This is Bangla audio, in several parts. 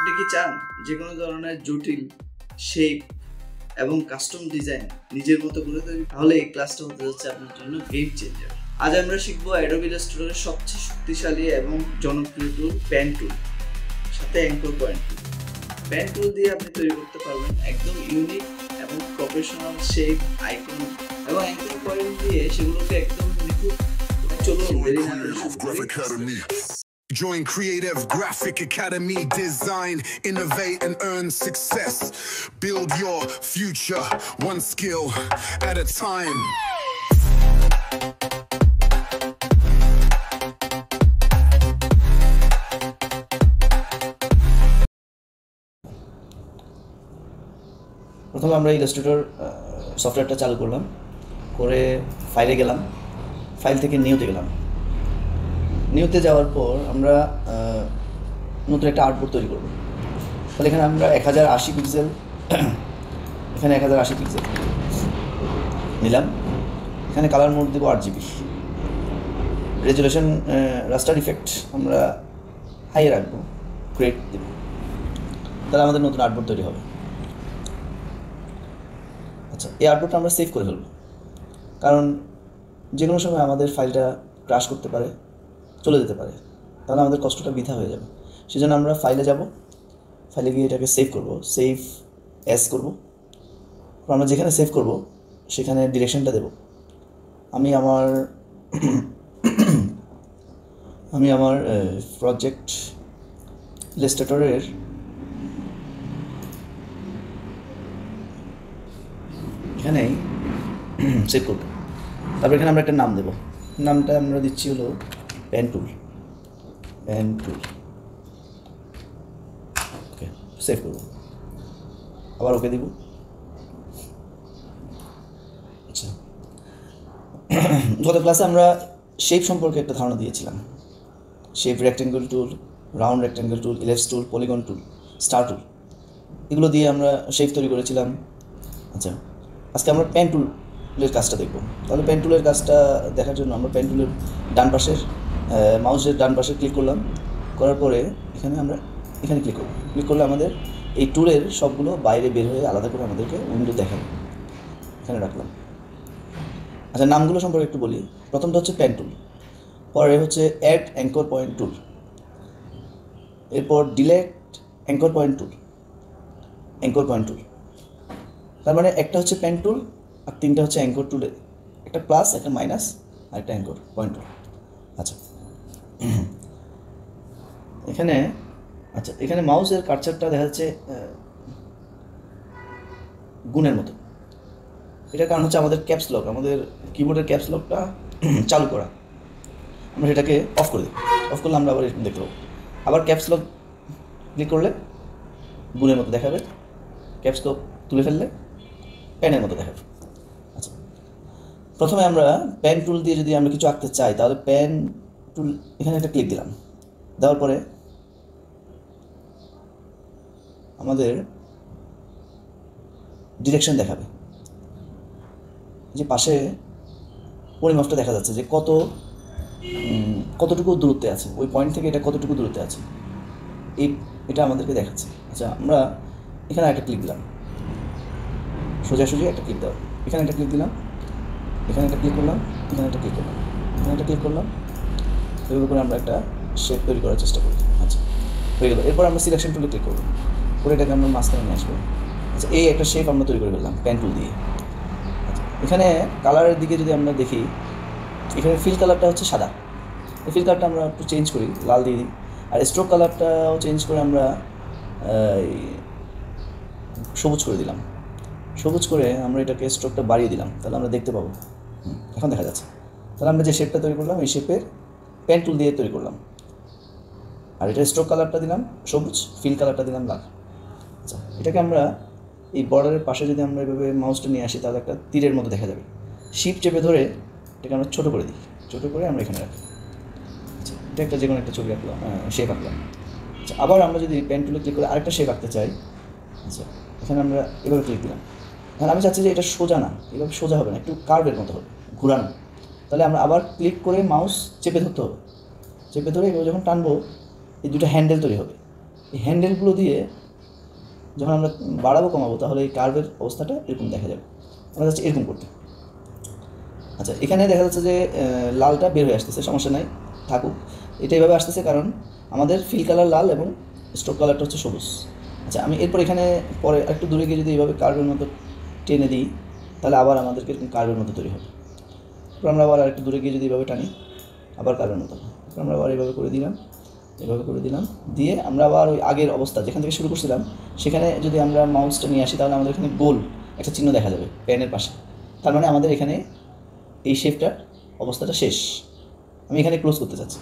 আপনি কি চান যে কোনো ধরনের জটিল শেপ এবং কাস্টম ডিজাইন নিজের মতো করে তৈরি? তাহলে এই ক্লাসটা হতে যাচ্ছে আপনার জন্য গেম চেঞ্জার। আজ আমরা শিখবো অ্যাডোবি ইলাস্ট্রেটরের সবচেয়ে শক্তিশালী এবং জনপ্রিয় টুল পেন টুল, সাথে anchor point tool. Pen tool দিয়ে আপনি তৈরি করতে পারবেন একদম ইউনিক এবং প্রফেশনাল শেপ, আইকন এবং অ্যাঙ্কর পয়েন্ট দিয়ে সেগুলোকে একদম নিখুঁত। চলুন দেরি না করে শুরু করি। Join Creative Graphic Academy, design, innovate and earn success. Build your future one skill at a time. প্রথমে আমরা ইলাস্ট্রেটর সফটওয়্যারটা চালু করলাম, করে ফাইলে গেলাম, ফাইল থেকে নিউতে গেলাম। নিউতে যাওয়ার পর আমরা নতুন একটা আর্টবোর্ড তৈরি করব। তাহলে এখানে আমরা 1080 পিক্সেল, এখানে 1080 পিক্সেল নিলাম। এখানে কালার মোড দেবো 8GB, রেজুলেশন রাস্টার ইফেক্ট আমরা হাইয়ে রাখবো, ক্রিয়েট দেব। তাহলে আমাদের নতুন আর্টবোর্ড তৈরি হবে। আচ্ছা, এই আর্টবোর্ডটা আমরা সেভ করে ফেলবো, কারণ যে কোনো সময় আমাদের ফাইলটা ক্রাশ করতে পারে, চলে যেতে পারে, তাহলে আমাদের কষ্টটা বৃথা হয়ে যাবে। সেজন্য আমরা ফাইলে যাব, ফাইলে গিয়ে এটাকে সেভ করব, সেভ অ্যাজ করব। আমরা যেখানে সেভ করব সেখানে ডিরেকশনটা দেব। আমি আমার প্রজেক্ট ইলাস্ট্রেটরের এখানেই সেভ করব। তারপর এখানে আমরা একটা নাম দেব। নামটা আমরা দিচ্ছি হলো পেন টুল। ওকে, সেভ করব, আবার ওকে দিব। আচ্ছা, গত ক্লাসে আমরা শেপ সম্পর্কে একটা ধারণা দিয়েছিলাম। Shape, rectangle tool, round rectangle tool, ellipse tool, polygon tool, star tool, এগুলো দিয়ে আমরা শেপ তৈরি করেছিলাম। আচ্ছা, আজকে আমরা পেন টুলের কাজটা দেখব। তাহলে পেন টুলের কাজটা দেখার জন্য আমরা পেন টুলের ডান পাশের মাউসের ডান পাশে ক্লিক করলাম। করার পরে এখানে ক্লিক করব। ক্লিক করলে আমাদের এই টুলের সবগুলো বাইরে বের হয়ে আলাদা করে আমাদেরকে উইন্ডো দেখাবে। এখানে রাখলাম। আচ্ছা, নামগুলো সম্পর্কে একটু বলি। প্রথমটা হচ্ছে পেন টুল, পরে হচ্ছে অ্যাড অ্যাঙ্কর পয়েন্ট টুল, এরপর ডিলেট অ্যাঙ্কর পয়েন্ট টুল, তার মানে একটা হচ্ছে পেন টুল আর তিনটা হচ্ছে অ্যাঙ্কর টুলের, একটা প্লাস, একটা মাইনাস আর একটা অ্যাঙ্কর পয়েন্ট টুল। আচ্ছা, এখানে মাউসের কার্সারটা দেখা যাচ্ছে গুণের মতো। এটার কারণ হচ্ছে আমাদের ক্যাপস লক, আমাদের কিবোর্ডের ক্যাপস লকটা চালু করা। আমরা সেটাকে অফ করে দিই। অফ করলে আমরা আবার এরকম দেখতে পাবো। আবার ক্যাপস লক ক্লিক করলে গুণের মতো দেখাবে, ক্যাপস লক তুলে ফেললে পেনের মতো দেখাবে। আচ্ছা, প্রথমে আমরা পেন টুল দিয়ে যদি আমরা কিছু আঁকতে চাই, তাহলে পেন টুল এখানে একটা ক্লিক দিলাম। দেওয়ার পরে আমাদের ডিরেকশন দেখাবে, যে পাশে পরিমাপটা দেখা যাচ্ছে যে কতটুকু দূরত্বে আছে, ওই পয়েন্ট থেকে এটা কতটুকু দূরত্বে আছে, এটা আমাদেরকে দেখাচ্ছে। আচ্ছা, আমরা এখানে একটা ক্লিক দিলাম, সোজাসুজি একটা ক্লিক দাও। এখানে একটা ক্লিক দিলাম, এখানে একটা ক্লিক করলাম, এখানে একটা ক্লিক করলাম, এখানে একটা ক্লিক করলাম। এভাবে করে আমরা একটা শেপ তৈরি করার চেষ্টা করি। আচ্ছা, হয়ে গেল। এরপর আমরা সিলেকশন টুলে ক্লিক করবো, করে এটাকে আমরা মাঝখানে নিয়ে আসবো। আচ্ছা, এই একটা শেপ আমরা তৈরি করে ফেললাম পেন টুল দিয়ে। আচ্ছা, এখানে কালারের দিকে যদি আমরা দেখি, এখানে ফিল কালারটা হচ্ছে সাদা। এই ফিল কালারটা আমরা একটু চেঞ্জ করি, লাল দিয়ে দিই। আর স্ট্রোক কালারটাও চেঞ্জ করে আমরা সবুজ করে দিলাম। সবুজ করে আমরা এটাকে স্ট্রোকটা বাড়িয়ে দিলাম, তাহলে আমরা দেখতে পাবো। এখন দেখা যাচ্ছে। তাহলে আমরা যে শেপটা তৈরি করলাম, এই শেপের পেন টুল দিয়ে তৈরি করলাম। আর এটা স্ট্রোক কালারটা দিলাম সবুজ, ফিল কালারটা দিলাম লাল। আচ্ছা, এটাকে আমরা এই বর্ডারের পাশে যদি আমরা এভাবে মাউসটা নিয়ে আসি, তাহলে একটা তীরের মতো দেখা যাবে। শিফট চেপে ধরে এটাকে আমরা ছোটো করে দিই, ছোটো করে আমরা এখানে রাখি। আচ্ছা, এটা একটা যে কোনো একটা ছবি আঁকলাম, শেপ আঁকলাম। আচ্ছা, আবার আমরা যদি পেন টুলে ক্লিক করে আরেকটা শেপ আঁকতে চাই, আচ্ছা, এখানে আমরা এভাবে ক্লিক দিলাম। এখন আমি চাচ্ছি যে এটা সোজা না, এভাবে সোজা হবে না, একটু কার্ভের মতো হবে, ঘোরানো। তাহলে আমরা আবার ক্লিক করে মাউস চেপে ধরতে হবে। চেপে ধরে এভাবে যখন টানবো, এই দুটো হ্যান্ডেল তৈরি হবে। এই হ্যান্ডেলগুলো দিয়ে যখন আমরা বাড়াবো কমাবো তাহলে এই কার্ভের অবস্থাটা এরকম দেখা যাবে। আমরা যাচ্ছি এরকম করতে। আচ্ছা, এখানে দেখা যাচ্ছে যে লালটা বের হয়ে আসতেছে, সমস্যা নাই, থাকুক। এটা এইভাবে আসতেছে কারণ আমাদের ফিল কালার লাল এবং স্ট্রোক কালারটা হচ্ছে সবুজ। আচ্ছা, আমি এরপর এখানে পরে একটু দূরে গিয়ে যদি এইভাবে কার্ভের মতো টেনে দিই তাহলে আবার আমাদেরকে এরকম কার্ভের মতো তৈরি হবে। এরপর আমরা আবার একটু দূরে গিয়ে যদি এইভাবে টানি আবার কার্ভের মতো। এরপর আমরা আবার এইভাবে করে দিলাম, এভাবে করে দিলাম, দিয়ে আমরা আবার ওই আগের অবস্থা যেখান থেকে শুরু করছিলাম সেখানে যদি আমরা মাউসটা নিয়ে আসি তাহলে আমাদের এখানে গোল একটা চিহ্ন দেখা যাবে পেনের পাশে। তার মানে আমাদের এখানে এই শেপটার অবস্থাটা শেষ। আমি এখানে ক্লোজ করতে চাচ্ছি,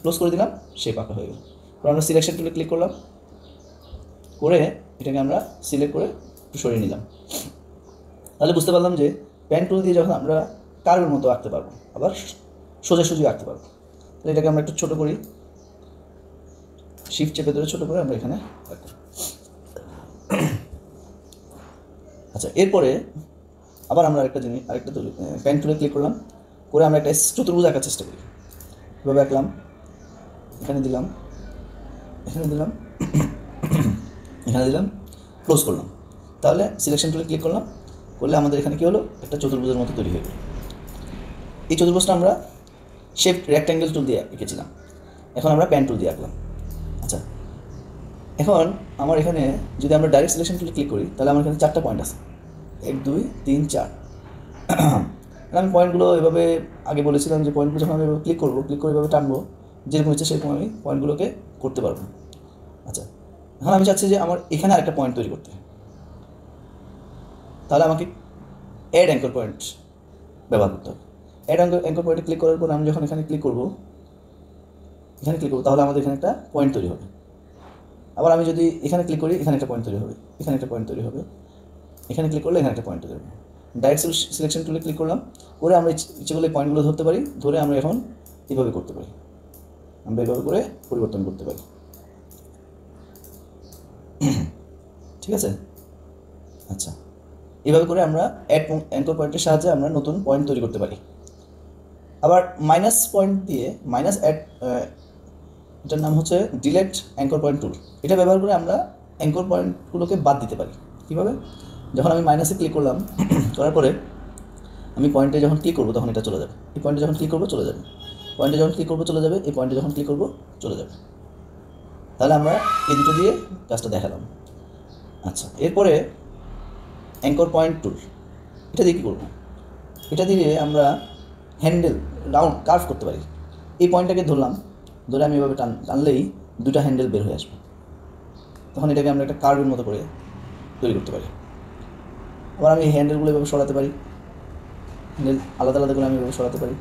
ক্লোজ করে দিলাম, শেপ আঁকা হয়ে গেল। এবার আমরা সিলেকশন টুলে ক্লিক করলাম, করে এটাকে আমরা সিলেক্ট করে একটু সরিয়ে নিলাম। তাহলে বুঝতে পারলাম যে পেন টুল দিয়ে যখন আমরা কার্ভের মতো আঁকতে পারবো, আবার সোজাসুজি আঁকতে পারবো। তাহলে এটাকে আমরা একটু ছোটো করি, শিফট চেপে ধরে ছোটো করে আমরা এখানে রাখবো। আচ্ছা, এরপরে আবার আমরা আরেকটা পেন টুলে ক্লিক করলাম, করে আমরা একটা চতুর্ভুজ আঁকার চেষ্টা করি। এভাবে আঁকলাম, এখানে দিলাম, এখানে দিলাম, এখানে দিলাম, ক্লোজ করলাম। তাহলে সিলেকশন টুলে ক্লিক করলাম, করলে আমাদের এখানে কী হলো, একটা চতুর্ভুজের মতো তৈরি হয়ে গেল। এই চতুর্ভুজটা আমরা শেপ রেক্ট্যাঙ্গেল টুল দিয়ে এঁকেছিলাম, এখন আমরা পেন টুল দিয়ে আঁকলাম। আচ্ছা, এখন আমার এখানে যদি আমরা ডাইরেক্ট সিলেকশন টুলে ক্লিক করি তাহলে আমার এখানে 4টা পয়েন্ট আছে, 1 2 3 4। আমি পয়েন্টগুলো এভাবে আগে বলেছিলাম যে পয়েন্টগুলো যখন আমি এভাবে ক্লিক করবো, ক্লিক করে এভাবে টানবো, যেরকম ইচ্ছে সেরকম আমি পয়েন্টগুলোকে করতে পারবো। আচ্ছা, এখন আমি চাচ্ছি যে আমার এখানে আরেকটা পয়েন্ট তৈরি করতে, তাহলে আমাকে অ্যাড অ্যাঙ্কর পয়েন্ট ব্যবহার করতে হবে। অ্যাড অ্যাঙ্কর পয়েন্টে ক্লিক করার পর আমি যখন এখানে ক্লিক করবো, তাহলে আমাদের এখানে একটা পয়েন্ট তৈরি হবে। আবার আমি যদি এখানে ক্লিক করি, এখানে একটা পয়েন্ট তৈরি হবে, এখানে একটা পয়েন্ট তৈরি হবে, এখানে ক্লিক করলে এখানে একটা পয়েন্ট তৈরি হবে। ডাইরেক্ট সিলেকশন টুলে ক্লিক করলাম, করে আমরা ইচ্ছে করলে পয়েন্টগুলো ধরতে পারি, ধরে আমরা এখন এইভাবে করতে পারি, আমরা এইভাবে করে পরিবর্তন করতে পারি। ঠিক আছে? আচ্ছা, এইভাবে করে আমরা অ্যাড অ্যাঙ্কর পয়েন্টের সাহায্যে আমরা নতুন পয়েন্ট তৈরি করতে পারি। আবার মাইনাস পয়েন্ট দিয়ে মাইনাস এটার নাম হচ্ছে ডিলেট অ্যাঙ্কর পয়েন্ট টুল। এটা ব্যবহার করে আমরা অ্যাঙ্কর পয়েন্টগুলোকে বাদ দিতে পারি। কীভাবে? যখন আমি মাইনাসে ক্লিক করলাম, করার পরে আমি পয়েন্টে যখন ক্লিক করবো তখন এটা চলে যাবে, এই পয়েন্টে যখন ক্লিক করবো চলে যাবে, পয়েন্টে যখন ক্লিক করবো চলে যাবে, এই পয়েন্টে যখন ক্লিক করবো চলে যাবে। তাহলে আমরা এই দুটো দিয়ে কাজটা দেখালাম। আচ্ছা, এরপরে অ্যাঙ্কর পয়েন্ট টুল, এটা দিয়ে কী করবো? এটা দিয়ে আমরা হ্যান্ডেল রাউন্ড কার্ভ করতে পারি। এই পয়েন্টটাকে ধরলাম, ধরে আমি এভাবে টানলেই দুটা হ্যান্ডেল বের হয়ে আসবে। তখন এটাকে আমরা একটা কার্ভের মতো করে তৈরি করতে পারি। আবার আমি এই হ্যান্ডেলগুলো এভাবে সরাতে পারি, হ্যান্ডেল আলাদা আলাদা করে আমি এভাবে সরাতে পারি।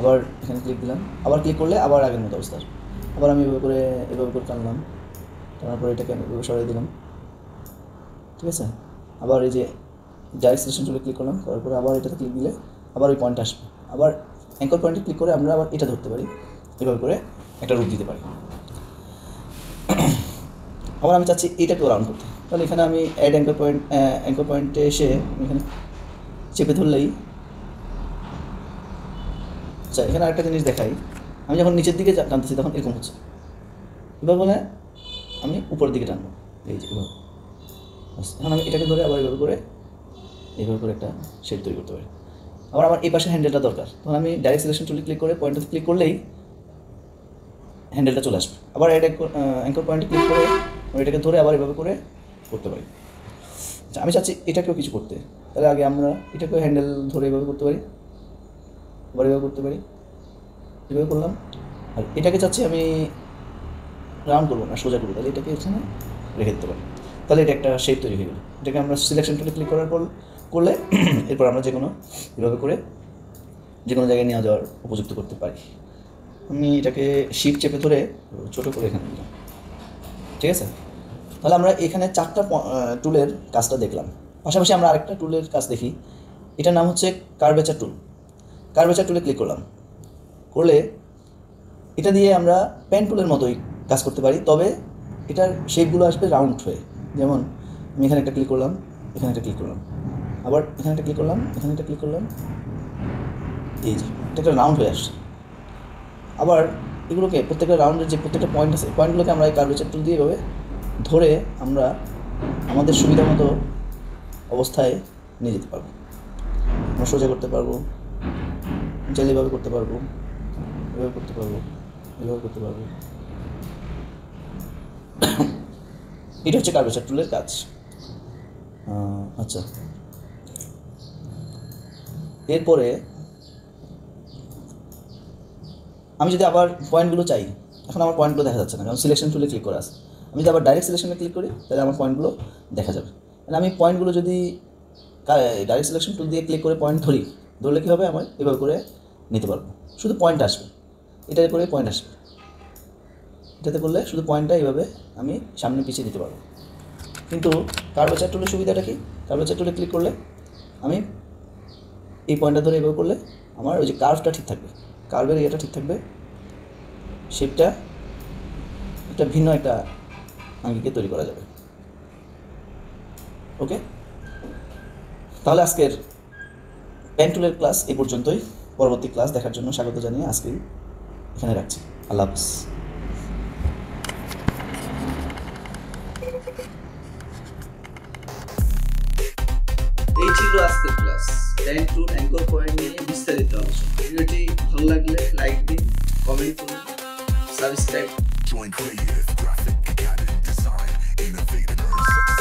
আবার এখানে ক্লিক দিলাম, আবার ক্লিক করলে আবার আগের মতো অবস্থা আসবে। আবার আমি এভাবে করে টানলাম, টানার পরে এটাকে আমি এভাবে সরিয়ে দিলাম। ঠিক আছে? আবার এই যে ডাইরেক্ট সিলেকশন টুলে ক্লিক করলাম, করার পরে আবার এটাতে ক্লিক দিলে আবার ওই পয়েন্ট আসবে। আবার অ্যাঙ্কর পয়েন্টে ক্লিক করে আমরা আবার এটা ধরতে পারি, এভাবে করে একটা রূপ দিতে পারি। আবার আমি চাচ্ছি এইটাকেও রাউন্ড করতে, তাহলে এখানে আমি অ্যাড অ্যাঙ্কর পয়েন্টে এসে এখানে চেপে ধরলেই, আচ্ছা এখানে আরেকটা জিনিস দেখাই, আমি যখন নিচের দিকে টানতেছি তখন এরকম হচ্ছে, এবার বলে আমি উপরের দিকে টানবো, এই যে এভাবে। এখন আমি এটাকে ধরে আবার এইভাবে করে একটা শেপ তৈরি করতে পারি। আবার আমার এই পাশে হ্যান্ডেলটা দরকার, তখন আমি ডাইরেক্ট সিলেকশন টুলে ক্লিক করে পয়েন্টটাতে ক্লিক করলেই হ্যান্ডেলটা চলে আসবে। আবার অ্যাঙ্কর পয়েন্টে ক্লিক করে আমি এটাকে ধরে আবার এভাবে করে করতে পারি। আচ্ছা, আমি চাচ্ছি এটাকেও কিছু করতে, তাহলে আগে আমরা এটাকেও হ্যান্ডেল ধরে এভাবে করতে পারি, আবার এভাবে করতে পারি, এভাবে করলাম। আর এটাকে চাচ্ছি আমি রাউন্ড করবো না, সোজা করবো, তাহলে এটাকে এখানে রেখে দিতে পারি। তাহলে এটা একটা শেপ তৈরি হয়ে গেল। এটাকে আমরা সিলেকশন টুলে ক্লিক করার পর করলে এরপর আমরা যে কোনো এভাবে করে যে কোনো জায়গায় নিয়ে যাওয়ার উপযুক্ত করতে পারি। আমি এটাকে শিফট চেপে ধরে ছোটো করে এখানে দিলাম। ঠিক আছে? তাহলে আমরা এখানে 4টা টুলের কাজটা দেখলাম। পাশাপাশি আমরা আরেকটা টুলের কাজ দেখি, এটার নাম হচ্ছে কার্ভেচার টুল। কার্ভেচার টুলে ক্লিক করলাম, করলে এটা দিয়ে আমরা পেন টুলের মতোই কাজ করতে পারি, তবে এটার শেপগুলো আসবে রাউন্ড হয়ে। যেমন আমি এখানে একটা ক্লিক করলাম, এখানে একটা ক্লিক করলাম, আবার এখানে একটা ক্লিক করলাম, এখানে একটা ক্লিক করলাম, এই যে এটা একটা রাউন্ড হয়ে আসছে। আবার এগুলোকে প্রত্যেকটা রাউন্ডের যে প্রত্যেকটা পয়েন্ট আছে পয়েন্টগুলোকে আমরা এই কার্ভেচার টুল দিয়ে এভাবে ধরে আমরা আমাদের সুবিধা মতো অবস্থায় নিয়ে যেতে পারবো। আমরা সোজা করতে পারবো, এভাবে করতে পারবো, এভাবে করতে পারবো, এভাবে করতে পারবো। এটা হচ্ছে কার্ভেচার টুলের কাজ। আচ্ছা, এরপরে আমি যদি আবার পয়েন্টগুলো চাই, এখন আমার পয়েন্টগুলো দেখা যাচ্ছে না, কারণ সিলেকশন টুলে ক্লিক করা আছে। আমি যদি আবার ডাইরেক্ট সিলেকশনে ক্লিক করি তাহলে আমার পয়েন্টগুলো দেখা যাবে। মানে আমি পয়েন্টগুলো যদি ডাইরেক্ট সিলেকশন টুল দিয়ে ক্লিক করে পয়েন্ট ধরলে কী হবে, আমার এভাবে করে নিতে পারবো। শুধু পয়েন্ট আসবে, এটাতে করে পয়েন্ট আসবে, এটাতে করলে শুধু পয়েন্টটা এইভাবে আমি সামনে পিছিয়ে দিতে পারবো। কিন্তু কার্ভেচার টুলের সুবিধাটা কি, কার্ভেচার টুলে ক্লিক করলে আমি এই পয়েন্টটা ধরে এভাবে করলে আমার ওই যে কার্ভটা ঠিক থাকবে, কার্ভের ইয়েটা ঠিক থাকবে, শেপটা একটা ভিন্ন একটা আঙ্গিকে তৈরি করা যাবে। ওকে, তাহলে আজকের পেন টুলের ক্লাস এই পর্যন্তই। পরবর্তী ক্লাস দেখার জন্য স্বাগত জানিয়ে আজকে এখানে রাখছি। আল্লাহ হাফিজ। এই ছিল আজকের class, pen tool anchor point নিয়ে বিস্তারিত আলোচনা। ভিডিওটি ভালো লাগলে লাইক দিন, কমেন্ট করুন, subscribe. Join Creative Graphic Academy Design, innovate and earn success.